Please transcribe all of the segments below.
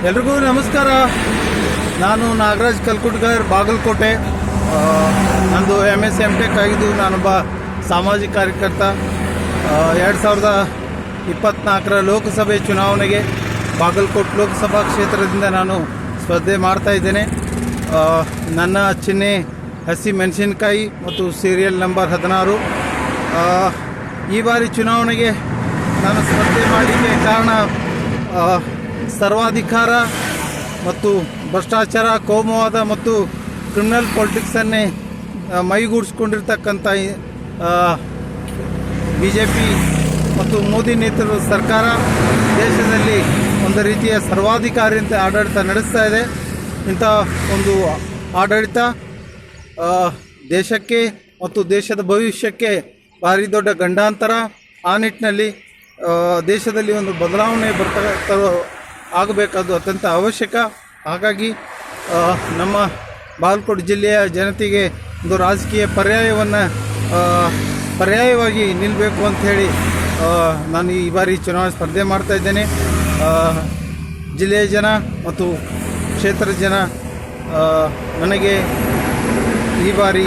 ಎಲ್ರಿಗೂ ನಮಸ್ಕಾರ. ನಾನು ನಾಗರಾಜ್ ಕಲ್ಕುಟ್ಗರ್, ಬಾಗಲಕೋಟೆ. ನಂದು MS MTech ಆಗಿದ್ದು. ನಾನೊಬ್ಬ ಸಾಮಾಜಿಕ ಕಾರ್ಯಕರ್ತ. 2024ರ ಲೋಕಸಭೆ ಚುನಾವಣೆಗೆ ಬಾಗಲಕೋಟೆ ಲೋಕಸಭಾ ಕ್ಷೇತ್ರದಿಂದ ನಾನು ಸ್ಪರ್ಧೆ ಮಾಡ್ತಾಯಿದ್ದೇನೆ. ನನ್ನ ಚಿಹ್ನೆ ಹಸಿ ಮೆಣಸಿನಕಾಯಿ ಮತ್ತು ಸೀರಿಯಲ್ ನಂಬರ್ 16. ಈ ಬಾರಿ ಚುನಾವಣೆಗೆ ನಾನು ಸ್ಪರ್ಧೆ ಮಾಡಲಿಕ್ಕೆ ಕಾರಣ ಸರ್ವಾಧಿಕಾರ ಮತ್ತು ಭ್ರಷ್ಟಾಚಾರ, ಕೋಮುವಾದ ಮತ್ತು ಕ್ರಿಮಿನಲ್ ಪೊಲಿಟಿಕ್ಸನ್ನೇ ಮೈಗೂಡಿಸ್ಕೊಂಡಿರ್ತಕ್ಕಂಥ BJP ಮತ್ತು ಮೋದಿ ನೇತೃತ್ವದ ಸರ್ಕಾರ ದೇಶದಲ್ಲಿ ಒಂದು ರೀತಿಯ ಸರ್ವಾಧಿಕಾರಿಯಂತ ಆಡಳಿತ ನಡೆಸ್ತಾ ಇದೆ. ಇಂಥ ಒಂದು ಆಡಳಿತ ದೇಶಕ್ಕೆ ಮತ್ತು ದೇಶದ ಭವಿಷ್ಯಕ್ಕೆ ಭಾರಿ ದೊಡ್ಡ ಗಂಡಾಂತರ. ಆ ನಿಟ್ಟಿನಲ್ಲಿ ದೇಶದಲ್ಲಿ ಒಂದು ಬದಲಾವಣೆ ಆಗಬೇಕಾದ್ದು ಅತ್ಯಂತ ಅವಶ್ಯಕ. ಹಾಗಾಗಿ ನಮ್ಮ ಬಾಗಲಕೋಟೆ ಜಿಲ್ಲೆಯ ಜನತೆಗೆ ಒಂದು ರಾಜಕೀಯ ಪರ್ಯಾಯವಾಗಿ ನಿಲ್ಲಬೇಕು ಅಂಥೇಳಿ ನಾನು ಈ ಬಾರಿ ಚುನಾವಣೆ ಸ್ಪರ್ಧೆ ಮಾಡ್ತಾಯಿದ್ದೇನೆ. ಜಿಲ್ಲೆಯ ಜನ ಮತ್ತು ಕ್ಷೇತ್ರದ ಜನ ನನಗೆ ಈ ಬಾರಿ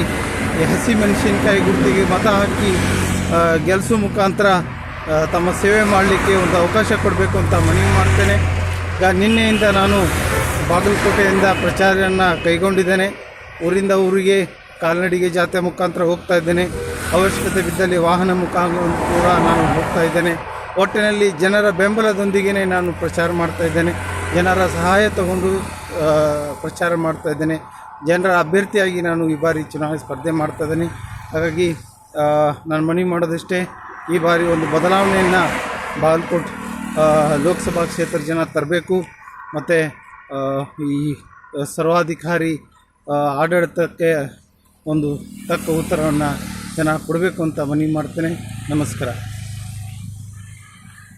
ಹಸಿ ಮೆಣಸಿನಕಾಯಿ ಗುರುತಿಗೆ ಮತ ಹಾಕಿ ಗೆಲ್ಲಿಸೋ ಮುಖಾಂತರ ತಮ್ಮ ಸೇವೆ ಮಾಡಲಿಕ್ಕೆ ಒಂದು ಅವಕಾಶ ಕೊಡಬೇಕು ಅಂತ ಮನವಿ ಮಾಡ್ತೇನೆ. ನಿನ್ನೆಯಿಂದ ನಾನು ಬಾಗಲಕೋಟೆಯಿಂದ ಪ್ರಚಾರವನ್ನು ಕೈಗೊಂಡಿದ್ದೇನೆ. ಊರಿಂದ ಊರಿಗೆ ಕಾಲ್ನಡಿಗೆ ಜಾಥೆ ಮುಖಾಂತರ ಹೋಗ್ತಾ ಇದ್ದೇನೆ. ಅವಶ್ಯಕತೆ ಬಿದ್ದಲ್ಲಿ ವಾಹನ ಮುಖಾಂತರ ಕೂಡ ನಾನು ಹೋಗ್ತಾ ಇದ್ದೇನೆ. ಒಟ್ಟಿನಲ್ಲಿ ಜನರ ಬೆಂಬಲದೊಂದಿಗೆ ನಾನು ಪ್ರಚಾರ ಮಾಡ್ತಾಯಿದ್ದೇನೆ. ಜನರ ಸಹಾಯ ತಗೊಂಡು ಪ್ರಚಾರ ಮಾಡ್ತಾಯಿದ್ದೇನೆ. ಜನರ ಅಭ್ಯರ್ಥಿಯಾಗಿ ನಾನು ಈ ಬಾರಿ ಚುನಾವಣೆ ಸ್ಪರ್ಧೆ ಮಾಡ್ತಾಯಿದ್ದೇನೆ. ಹಾಗಾಗಿ ನಾನು ಮನವಿ ಮಾಡೋದಷ್ಟೇ, ಈ ಬಾರಿ ಒಂದು ಬದಲಾವಣೆಯನ್ನು ಬಾಗಲಕೋಟೆ ಲೋಕಸಭಾ ಕ್ಷೇತ್ರದ ಜನ ತರಬೇಕು ಮತ್ತು ಈ ಸರ್ವಾಧಿಕಾರಿ ಆಡಳಿತಕ್ಕೆ ಒಂದು ತಕ್ಕ ಉತ್ತರವನ್ನು ಜನ ಕೊಡಬೇಕು ಅಂತ ಮನವಿ ಮಾಡ್ತೇನೆ. ನಮಸ್ಕಾರ.